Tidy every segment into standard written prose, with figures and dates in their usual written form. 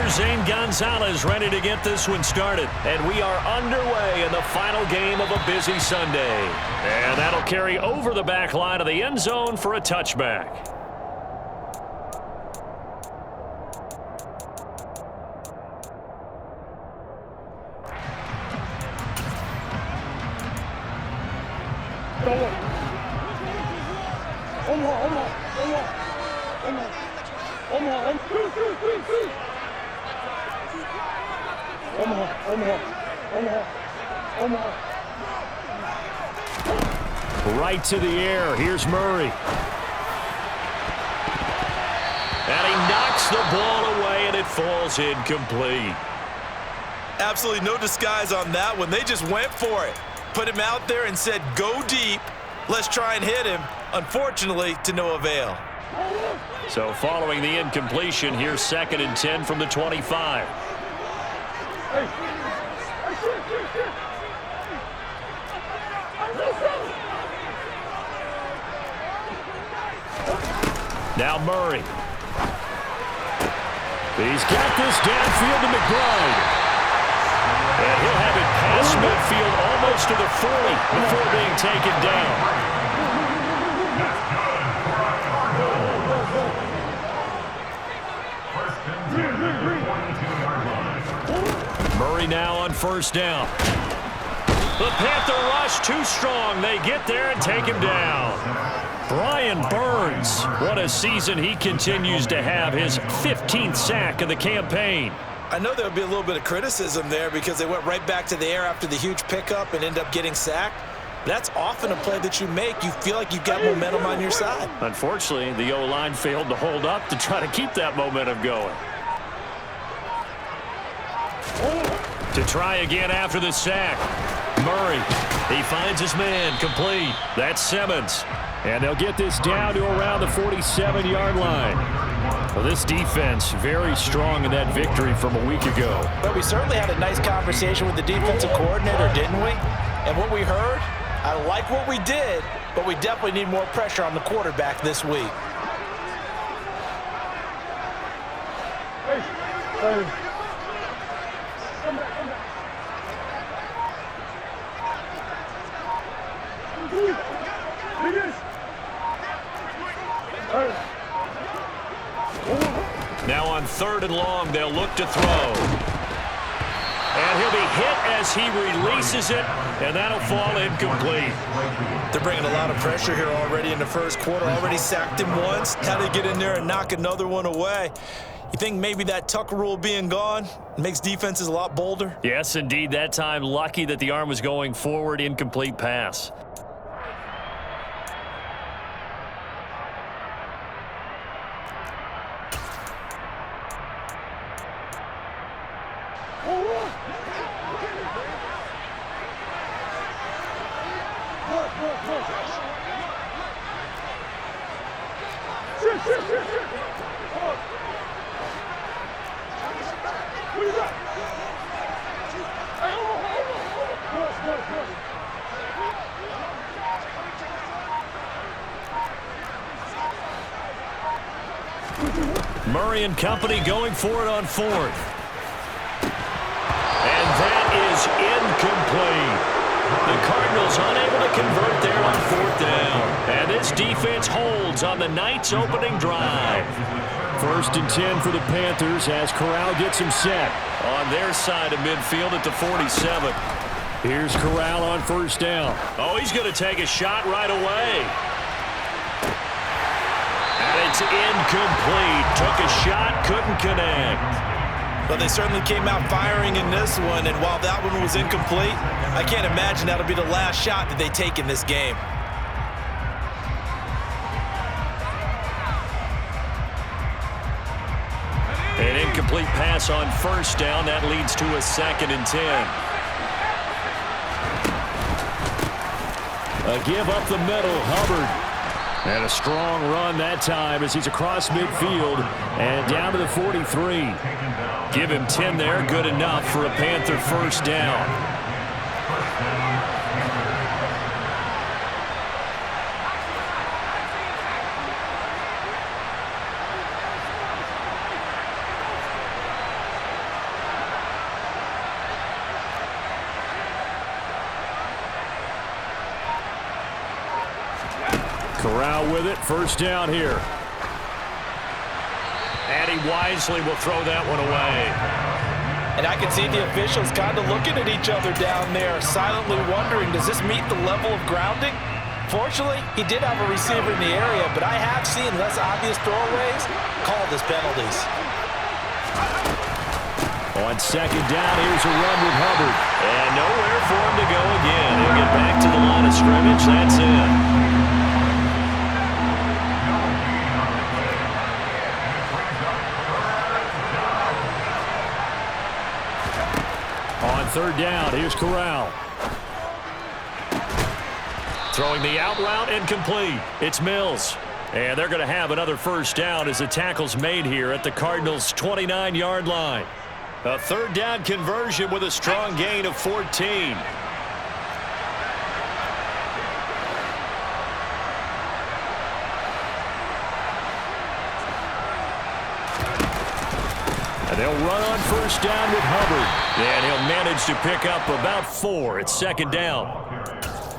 kicker Zane Gonzalez ready to get this one started. And we are underway in the final game of a busy Sunday. And that'll carry over the back line of the end zone for a touchback. Right to the air. Here's Murray. And he knocks the ball away, and it falls incomplete. Absolutely no disguise on that one. They just went for it. Put him out there and said, go deep. Let's try and hit him. Unfortunately, to no avail. So following the incompletion, here's 2nd and 10 from the 25. Now Murray. He's got this downfield to McBride. And he'll have it past midfield almost to the 40 before being taken down. Murray now on 1st down. The Panther rush too strong. They get there and take him down. Brian Burns, what a season he continues to have, his 15th sack of the campaign. I know there would be a little bit of criticism there because they went right back to the air after the huge pickup and end up getting sacked. That's often a play that you make. You feel like you've got momentum on your side. Unfortunately, the O-line failed to hold up to try to keep that momentum going. To try again after the sack. Murray, he finds his man, complete. That's Simmons. And they'll get this down to around the 47-yard line. Well, this defense very strong in that victory from a week ago. But we certainly had a nice conversation with the defensive coordinator, didn't we? And what we heard, I like what we did, but we definitely need more pressure on the quarterback this week. Now on 3rd and long, they'll look to throw. And he'll be hit as he releases it, and that'll fall incomplete. They're bringing a lot of pressure here already in the first quarter. Already sacked him once. How to get in there and knock another one away. You think maybe that Tucker rule being gone makes defenses a lot bolder? Yes, indeed. That time, lucky that the arm was going forward, incomplete pass. Murray and company going for it on 4th. And that is incomplete. The Cardinals unable to convert there on 4th down. And this defense holds on the night's opening drive. 1st and 10 for the Panthers as Corral gets him set. On their side of midfield at the 47. Here's Corral on 1st down. Oh, he's going to take a shot right away. And it's incomplete. Took a shot, couldn't connect. But they certainly came out firing in this one, and while that one was incomplete, I can't imagine that'll be the last shot that they take in this game. An incomplete pass on 1st down. That leads to a 2nd and 10. A give up the middle, Hubbard. And a strong run that time as he's across midfield and down to the 43. Give him 10 there, good enough for a Panther 1st down. Corral with it, first down here. And he wisely will throw that one away. And I can see the officials kind of looking at each other down there, silently wondering, does this meet the level of grounding? Fortunately, he did have a receiver in the area, but I have seen less obvious throwaways called as penalties. On second down, here's a run with Hubbard. And nowhere for him to go again. He'll get back to the line of scrimmage. That's it. On third down, here's Corral. Throwing the out route, incomplete. It's Mills. And they're going to have another first down as the tackle's made here at the Cardinals' 29-yard line. A third down conversion with a strong gain of 14. And they'll run on first down with Hubbard. And he'll manage to pick up about 4. It's second down.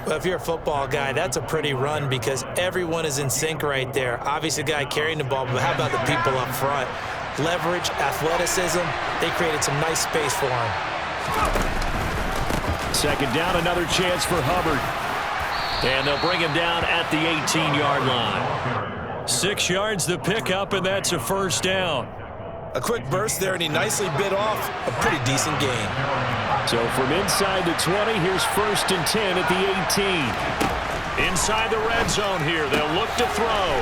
Well, if you're a football guy, that's a pretty run because everyone is in sync right there. Obviously, the guy carrying the ball, but how about the people up front? Leverage, athleticism, they created some nice space for him. Second down, another chance for Hubbard. And they'll bring him down at the 18-yard line. 6 yards to pick up, and that's a first down. A quick burst there, and he nicely bit off a pretty decent gain. So from inside the 20, here's first and 10 at the 18. Inside the red zone here, they'll look to throw.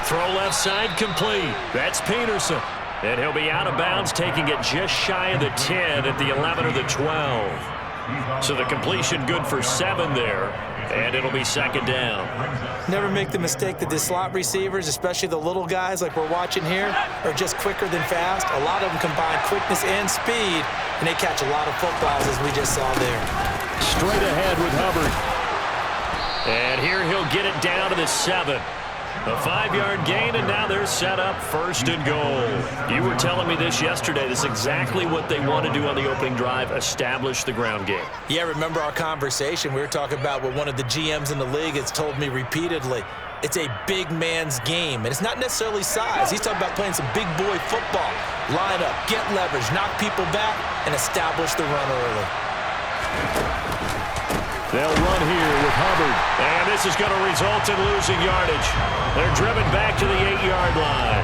Throw left side complete. That's Peterson. And he'll be out of bounds, taking it just shy of the 10 at the 11 or the 12. So the completion good for 7 there, and it'll be second down. Never make the mistake that the slot receivers, especially the little guys like we're watching here, are just quicker than fast. A lot of them combine quickness and speed, and they catch a lot of footballs as we just saw there. Straight ahead with Hubbard. And here he'll get it down to the 7. A 5-yard gain, and now they're set up first and goal. You were telling me this yesterday. This is exactly what they want to do on the opening drive, establish the ground game. Yeah, remember our conversation? We were talking about what one of the GMs in the league has told me repeatedly. It's a big man's game, and it's not necessarily size. He's talking about playing some big boy football. Line up, get leverage, knock people back, and establish the run early. They'll run here with Hubbard, and this is going to result in losing yardage. They're driven back to the 8-yard line.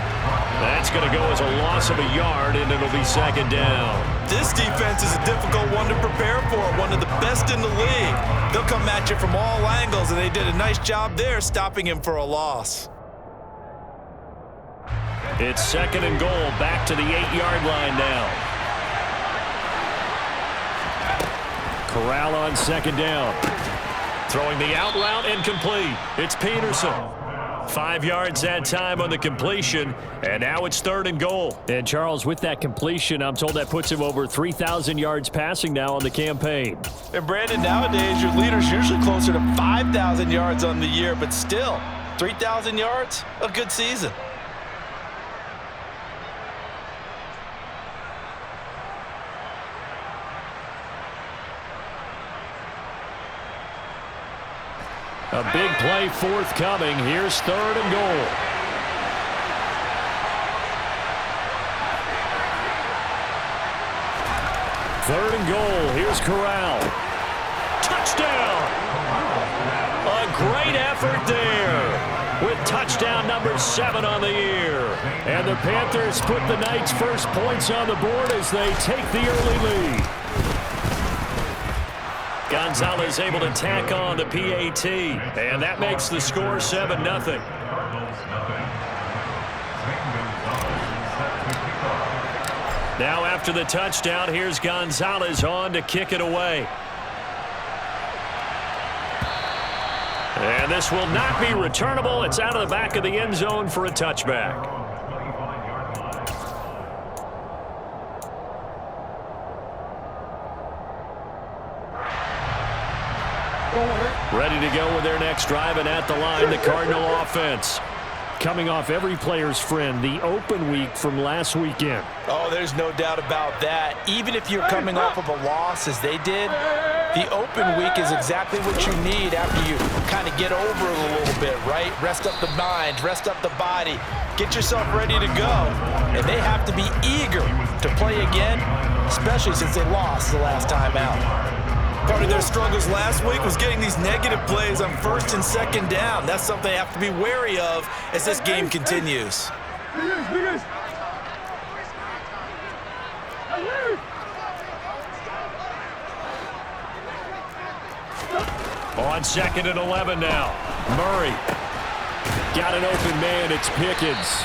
That's going to go as a loss of a yard, and it'll be second down. This defense is a difficult one to prepare for, one of the best in the league. They'll come at you from all angles, and they did a nice job there stopping him for a loss. It's second and goal, back to the 8-yard line now. Corral on second down. Throwing the out route, incomplete. It's Peterson. 5 yards that time on the completion, and now it's third and goal. And Charles, with that completion, I'm told that puts him over 3,000 yards passing now on the campaign. And Brandon, nowadays your leader's usually closer to 5,000 yards on the year, but still, 3,000 yards, a good season. A big play forthcoming. Here's third and goal. Third and goal. Here's Corral. Touchdown! A great effort there with touchdown number 7 on the year. And the Panthers put the Knights' first points on the board as they take the early lead. Gonzalez able to tack on the PAT, and that makes the score 7-0. Now after the touchdown, here's Gonzalez on to kick it away. And this will not be returnable. It's out of the back of the end zone for a touchback. Ready to go with their next drive, and at the line, the Cardinal offense. Coming off every player's friend, the open week from last weekend. Oh, there's no doubt about that. Even if you're coming off of a loss as they did, The open week is exactly what you need after you kind of get over it a little bit, right? Rest up the mind, rest up the body, get yourself ready to go. And they have to be eager to play again, especially since they lost the last time out. Part of their struggles last week was getting these negative plays on first and second down. That's something they have to be wary of as this game continues. On 2nd and 11 now. Murray got an open man. It's Pickens.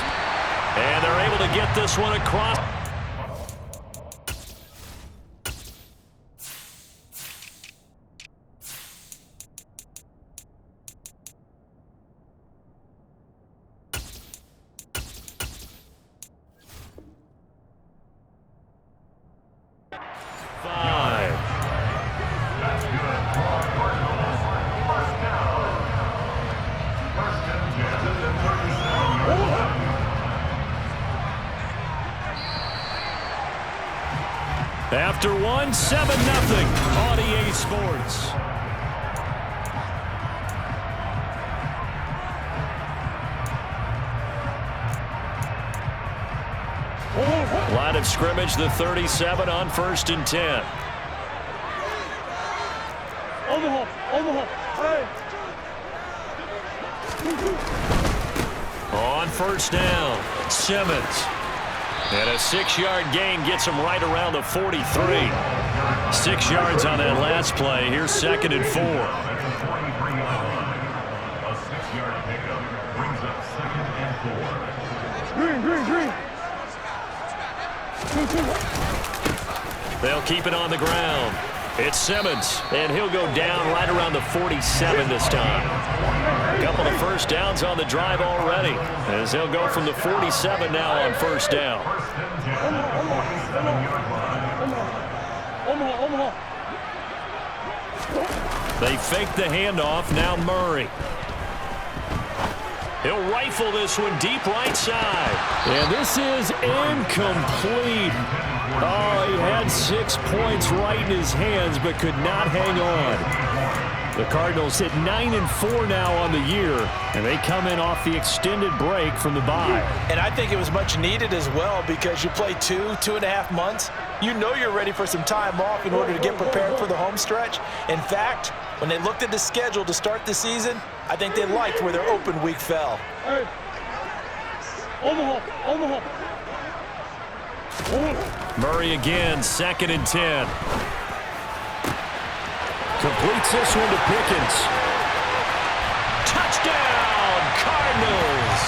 And they're able to get this one across. After one, 7-0 on EA Sports. Line of scrimmage, the 37 on 1st and 10. On 1st down, Simmons. And a 6-yard gain gets him right around the 43. 6 yards on that last play. Here's 2nd and 4. A 6-yard pickup brings up 2nd and 4. They'll keep it on the ground. It's Simmons, and he'll go down right around the 47 this time. A couple of first downs on the drive already, as they'll go from the 47 now on 1st down. They fake the handoff. Now Murray. He'll rifle this one deep right side. And this is incomplete. Oh, he had 6 points right in his hands, but could not hang on. The Cardinals sit 9-4 now on the year, and they come in off the extended break from the bye. And I think it was much needed as well, because you play 2.5 months. You know you're ready for some time off in order to get prepared for the home stretch. In fact, when they looked at the schedule to start the season, I think they liked where their open week fell. Murray again, 2nd and 10. Completes this one to Pickens. Touchdown, Cardinals!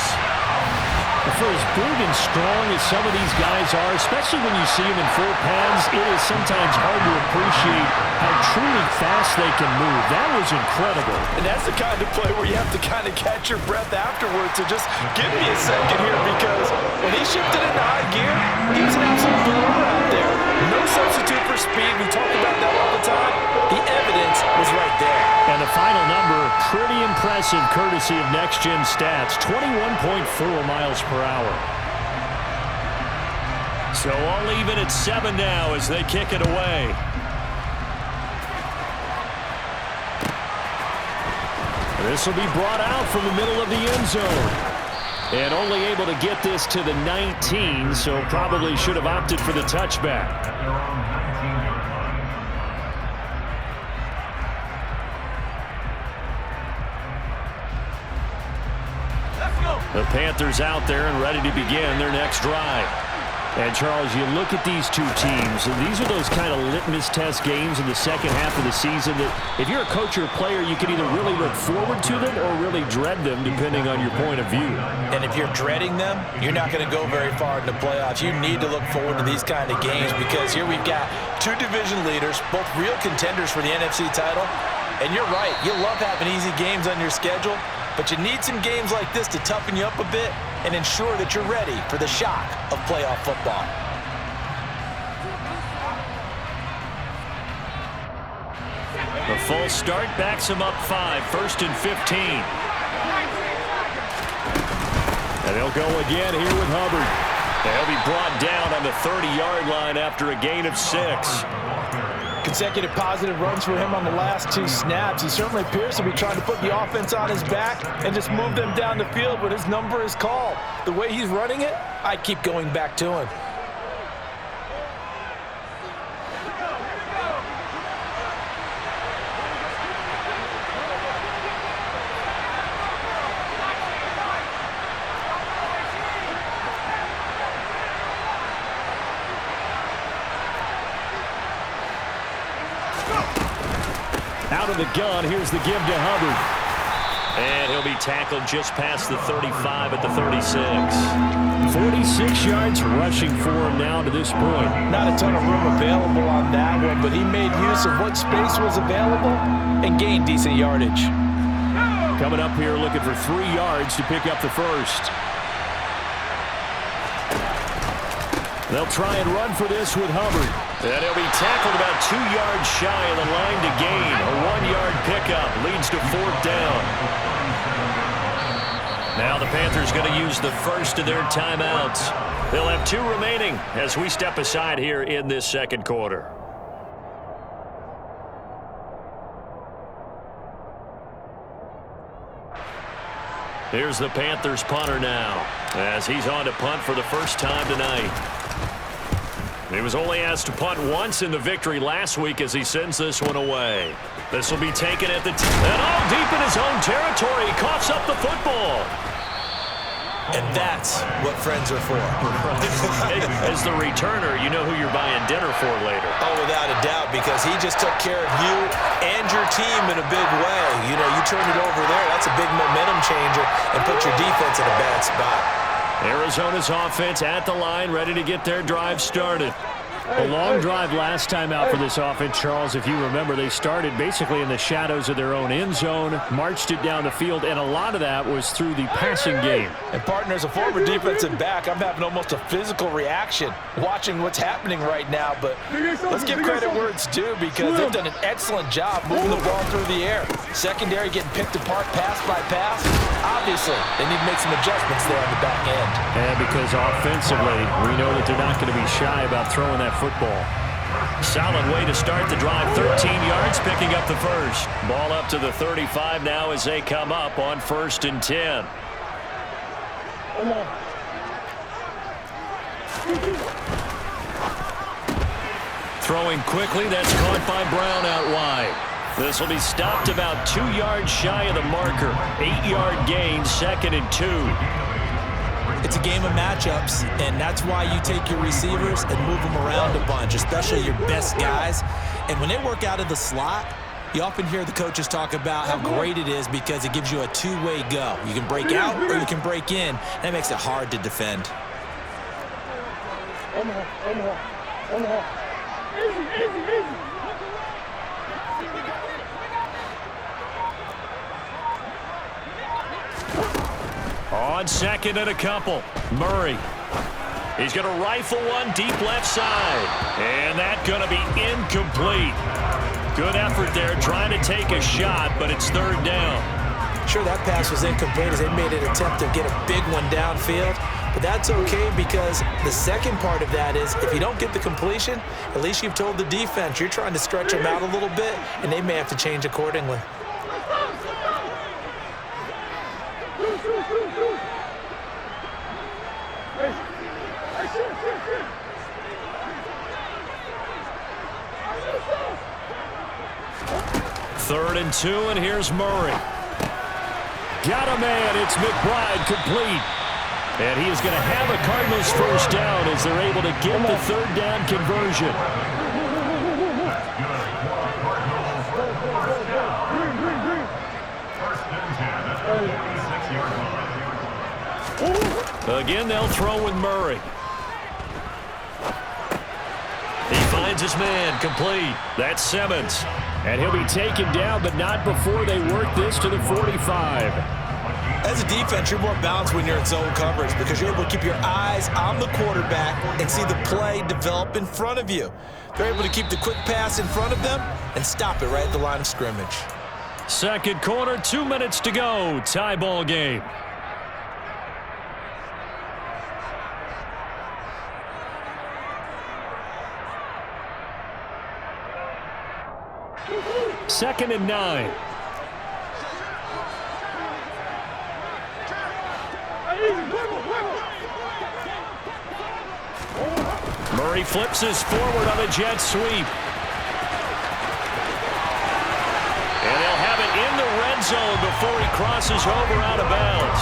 For as big and strong as some of these guys are, especially when you see them in full pads, it is sometimes hard to appreciate how truly fast they can move. That was incredible. And that's the kind of play where you have to kind of catch your breath afterwards. So just give me a second here, because when he shifted into high gear, he was an absolute blur out there. No substitute for speed. We talk about that all the time. The evidence was right there. And the final number, pretty impressive, courtesy of Next Gen Stats, 21.4 miles per hour. So all even at 7 now as they kick it away. This will be brought out from the middle of the end zone. And only able to get this to the 19, so probably should have opted for the touchback. The Panthers out there and ready to begin their next drive. And, Charles, you look at these two teams, and these are those kind of litmus test games in the second half of the season that if you're a coach or a player, you can either really look forward to them or really dread them, depending on your point of view. And if you're dreading them, you're not going to go very far in the playoffs. You need to look forward to these kind of games, because here we've got two division leaders, both real contenders for the NFC title. And you're right, you love having easy games on your schedule, but you need some games like this to toughen you up a bit and ensure that you're ready for the shock of playoff football. The full start backs him up 5, 1st and 15. And they'll go again here with Hubbard. They'll be brought down on the 30-yard line after a gain of 6. consecutive positive runs for him on the last 2 snaps. He certainly appears to be trying to put the offense on his back and just move them down the field, but his number is called. The way he's running it, I keep going back to him. Out of the gun, here's the give to Hubbard. And he'll be tackled just past the 35 at the 36. 46 yards rushing for him now to this point. Not a ton of room available on that one, but he made use of what space was available and gained decent yardage. Coming up here looking for 3 yards to pick up the first. They'll try and run for this with Hubbard. And he'll be tackled about 2 yards shy of the line to gain. A 1-yard pickup leads to 4th down. Now the Panthers going to use the first of their timeouts. They'll have 2 remaining as we step aside here in this second quarter. Here's the Panthers punter now as he's on to punt for the first time tonight. He was only asked to punt once in the victory last week as he sends this one away. This will be taken at the and all deep in his own territory. He coughs up the football. And that's what friends are for. As the returner, you know who you're buying dinner for later. Oh, without a doubt, because he just took care of you and your team in a big way. You know, you turn it over there, that's a big momentum changer and put your defense in a bad spot. Arizona's offense at the line, ready to get their drive started. A long drive last time out for this offense, Charles. If you remember, they started basically in the shadows of their own end zone, marched it down the field, and a lot of that was through the passing game. And, partner, as a former defensive back, I'm having almost a physical reaction watching what's happening right now. But let's give credit where it's due because they've done an excellent job moving the ball through the air. Secondary getting picked apart pass by pass. Obviously, they need to make some adjustments there on the back end. And because offensively, we know that they're not going to be shy about throwing that football. Solid way to start the drive. 13 yards, picking up the first. Ball up to the 35 now as they come up on 1st and 10. Throwing quickly, that's caught by Brown out wide. This will be stopped about 2 yards shy of the marker. 8-yard gain, 2nd and 2. It's a game of matchups, and that's why you take your receivers and move them around a bunch, especially your best guys. And when they work out of the slot, you often hear the coaches talk about how great it is because it gives you a two-way go. You can break out or you can break in. That makes it hard to defend. On 2nd and a couple, Murray. He's going to rifle one deep left side. And that's going to be incomplete. Good effort there trying to take a shot, but it's 3rd down. Sure, that pass was incomplete as they made an attempt to get a big one downfield. But that's okay because the second part of that is if you don't get the completion, at least you've told the defense you're trying to stretch them out a little bit, and they may have to change accordingly. Third and 2, and here's Murray. Got a man. It's McBride complete. And he is going to have a Cardinals first down as they're able to get the 3rd down conversion. Again, they'll throw with Murray. He finds his man complete. That's Simmons. And he'll be taken down, but not before they work this to the 45. As a defense, you're more balanced when you're in zone coverage because you're able to keep your eyes on the quarterback and see the play develop in front of you. They're able to keep the quick pass in front of them and stop it right at the line of scrimmage. Second quarter, 2 minutes to go. Tie ball game. 2nd and 9. Murray flips us forward on a jet sweep. And they'll have it in the red zone before he crosses over out of bounds.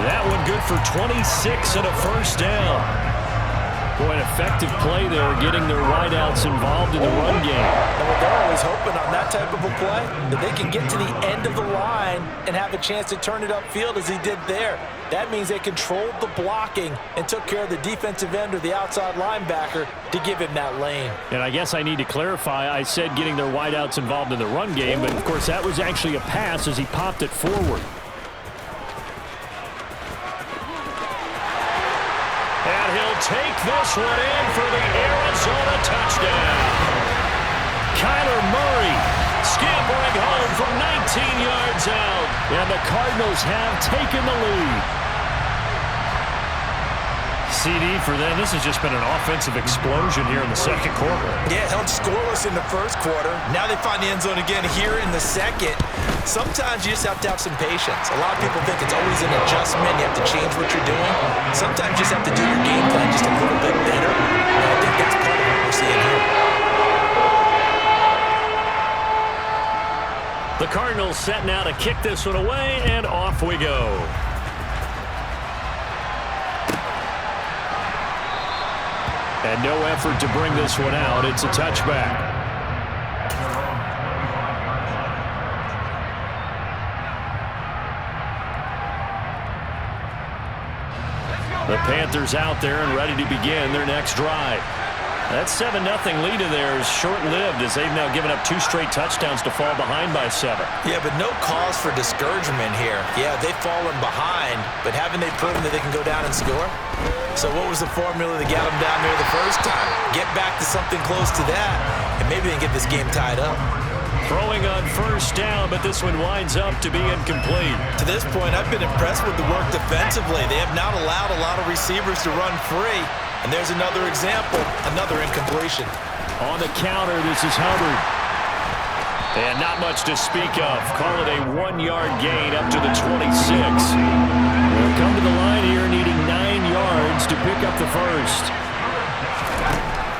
That one good for 26 and a first down. Boy, an effective play there, getting their wideouts involved in the run game. And they're always hoping on that type of a play that they can get to the end of the line and have a chance to turn it upfield as he did there. That means they controlled the blocking and took care of the defensive end or the outside linebacker to give him that lane. And I guess I need to clarify, I said getting their wideouts involved in the run game, but of course that was actually a pass as he popped it forward. And he'll take this one in for the Arizona touchdown. Kyler Murray scampering home from 19 yards out. And the Cardinals have taken the lead. CD for them. This has just been an offensive explosion here in the second quarter. Yeah, held scoreless in the first quarter. Now they find the end zone again here in the second. Sometimes you just have to have some patience. A lot of people think it's always an adjustment. You have to change what you're doing. Sometimes you just have to do your game plan just a little bit better. And I think that's part of what we're seeing here. The Cardinals set now to kick this one away, and off we go. And no effort to bring this one out. It's a touchback. The Panthers out there and ready to begin their next drive. That 7-0 lead of theirs short-lived as they've now given up 2 straight touchdowns to fall behind by 7. Yeah, but no cause for discouragement here. Yeah, they've fallen behind, but haven't they proven that they can go down and score? So what was the formula that got them down there the first time? Get back to something close to that, and maybe they can get this game tied up. Throwing on first down, but this one winds up to be incomplete. To this point, I've been impressed with the work defensively. They have not allowed a lot of receivers to run free. And there's another example, another incompletion. On the counter, this is Hubbard. And not much to speak of. Call it a 1-yard gain up to the 26. They'll come to the line here needing 9 yards to pick up the first.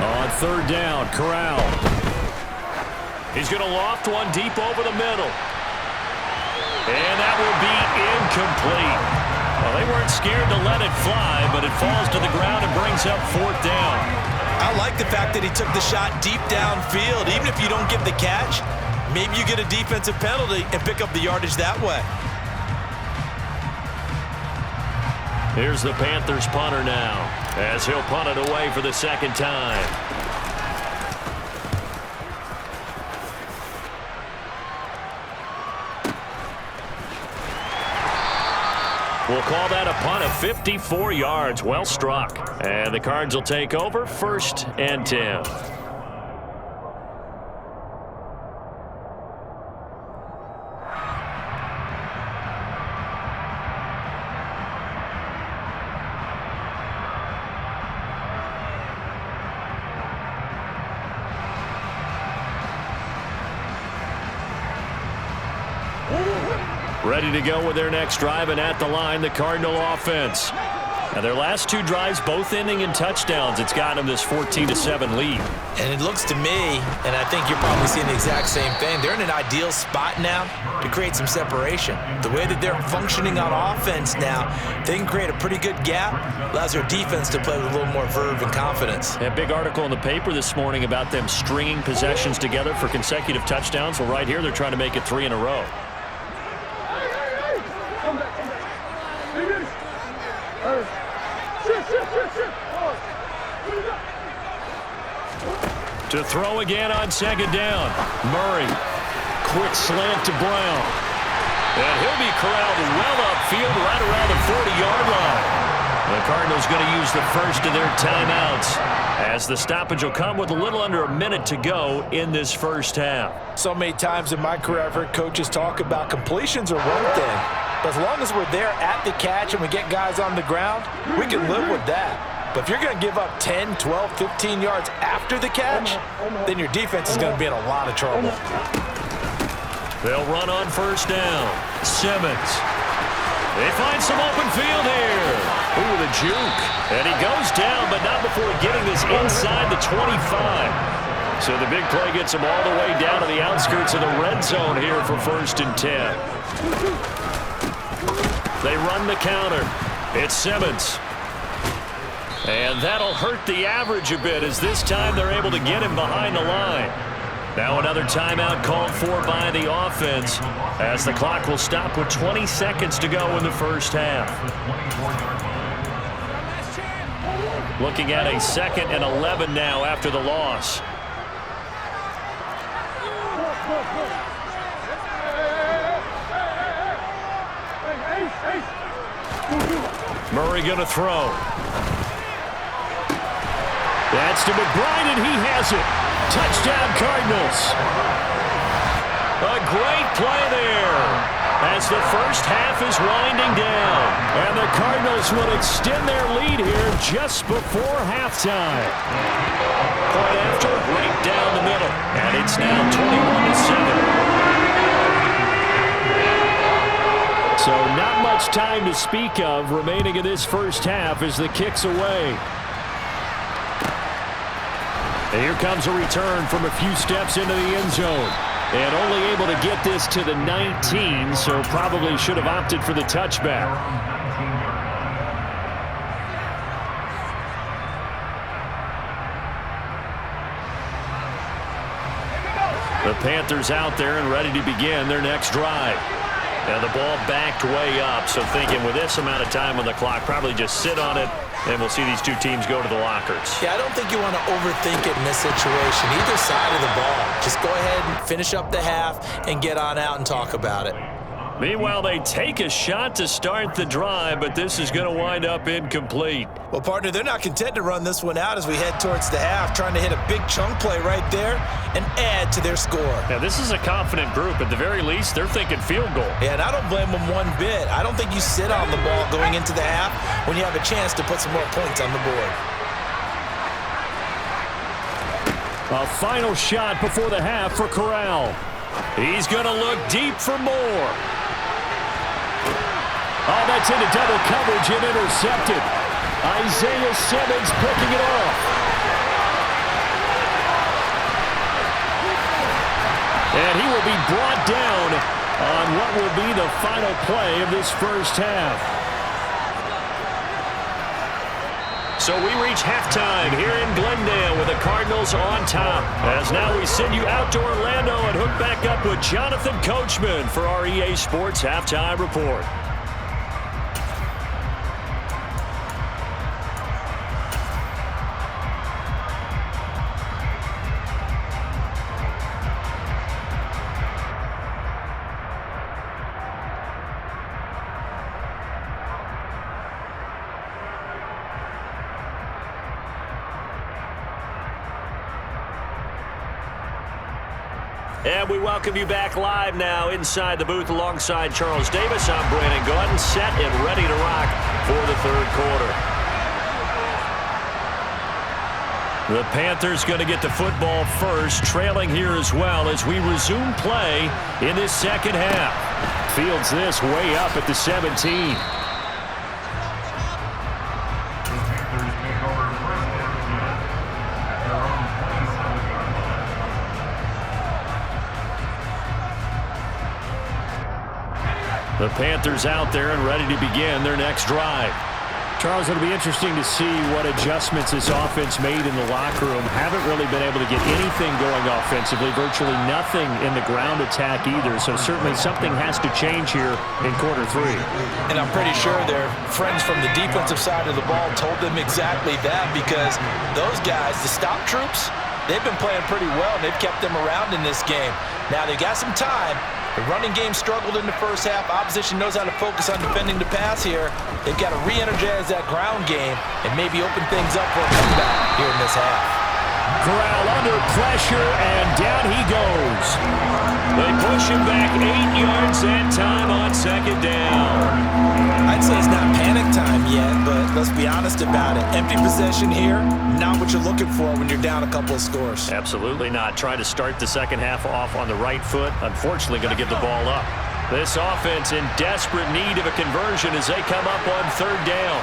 On 3rd down, Corral. He's going to loft one deep over the middle. And that will be incomplete. Well, they weren't scared to let it fly, but it falls to the ground and brings up 4th down. I like the fact that he took the shot deep downfield. Even if you don't get the catch, maybe you get a defensive penalty and pick up the yardage that way. Here's the Panthers punter now, as he'll punt it away for the 2nd time. We'll call that a punt of 54 yards. Well struck. And the Cards will take over 1st and 10. Ready to go with their next drive, and at the line, the Cardinal offense. Now, their last 2 drives, both ending in touchdowns. It's gotten them this 14-7 lead. And it looks to me, and I think you're probably seeing the exact same thing, they're in an ideal spot now to create some separation. The way that they're functioning on offense now, they can create a pretty good gap, allows their defense to play with a little more verve and confidence. A big article in the paper this morning about them stringing possessions together for consecutive touchdowns. Well, right here, they're trying to make it 3 in a row. To throw again on 2nd down. Murray. Quick slant to Brown. And he'll be corralled well upfield right around the 40-yard line. The Cardinals going to use the first of their timeouts, as the stoppage will come with a little under a minute to go in this first half. So many times in my career, I've heard coaches talk about completions are one thing. But as long as we're there at the catch and we get guys on the ground, we can live with that. But if you're going to give up 10, 12, 15 yards after the catch, then your defense is going to be in a lot of trouble. They'll run on first down. Simmons. They find some open field here. Ooh, the juke. And he goes down, but not before getting this inside the 25. So the big play gets him all the way down to the outskirts of the red zone here for 1st and 10. They run the counter. It's Simmons. And that'll hurt the average a bit as this time they're able to get him behind the line. Now another timeout called for by the offense as the clock will stop with 20 seconds to go in the first half. Looking at a 2nd and 11 now after the loss. Murray going to throw. That's to McBride, and he has it. Touchdown, Cardinals. A great play there as the first half is winding down. And the Cardinals will extend their lead here just before halftime. Point after, right down the middle. And it's now 21-7. So not much time to speak of remaining in this first half as the kick's away. And here comes a return from a few steps into the end zone. And only able to get this to the 19, so probably should have opted for the touchback. The Panthers out there and ready to begin their next drive. And the ball backed way up, so thinking with this amount of time on the clock, probably just sit on it, and we'll see these two teams go to the lockers. Yeah, I don't think you want to overthink it in this situation. Either side of the ball. Just go ahead and finish up the half and get on out and talk about it. Meanwhile, they take a shot to start the drive, but this is going to wind up incomplete. Well, partner, they're not content to run this one out as we head towards the half, trying to hit a big chunk play right there and add to their score. Yeah, this is a confident group. At the very least, they're thinking field goal. Yeah, and I don't blame them one bit. I don't think you sit on the ball going into the half when you have a chance to put some more points on the board. A final shot before the half for Corral. He's going to look deep for more. Oh, that's into double coverage and intercepted. Isaiah Simmons picking it off. And he will be brought down on what will be the final play of this first half. So we reach halftime here in Glendale with the Cardinals on top. As now we send you out to Orlando and hook back up with Jonathan Coachman for our EA Sports Halftime Report. And we welcome you back live now inside the booth alongside Charles Davis. I'm Brandon Gordon, set and ready to rock for the third quarter. The Panthers going to get the football first, trailing here as well as we resume play in this second half. Fields this way up at the 17. The Panthers out there and ready to begin their next drive. Charles, it'll be interesting to see what adjustments this offense made in the locker room. Haven't really been able to get anything going offensively, virtually nothing in the ground attack either. So certainly something has to change here in quarter three. And I'm pretty sure their friends from the defensive side of the ball told them exactly that, because those guys, the stop troops, they've been playing pretty well. They've kept them around in this game. Now they got some time. The running game struggled in the first half. Opposition knows how to focus on defending the pass here. They've got to re-energize that ground game and maybe open things up for a comeback here in this half. Corral under pressure, and down he goes. They push him back 8 yards that time on second down. I'd say it's not panic time yet, but let's be honest about it. Empty possession here, not what you're looking for when you're down a couple of scores. Absolutely not. Trying to start the second half off on the right foot. Unfortunately, going to give the ball up. This offense in desperate need of a conversion as they come up on third down.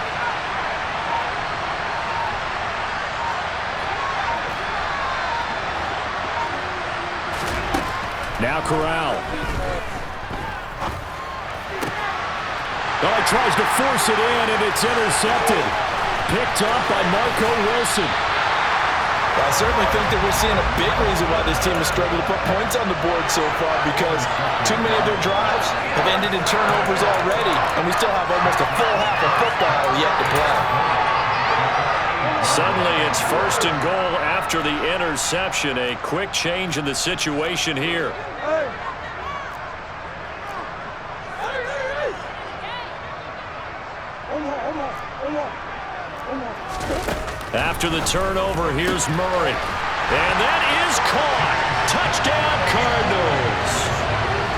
Now Corral. Oh, he tries to force it in, and it's intercepted. Picked up by Marco Wilson. Well, I certainly think that we're seeing a big reason why this team has struggled to put points on the board so far, because too many of their drives have ended in turnovers already, and we still have almost a full half of football yet to play. Suddenly, it's first and goal after the interception. A quick change in the situation here. After the turnover, here's Murray. And that is caught. Touchdown.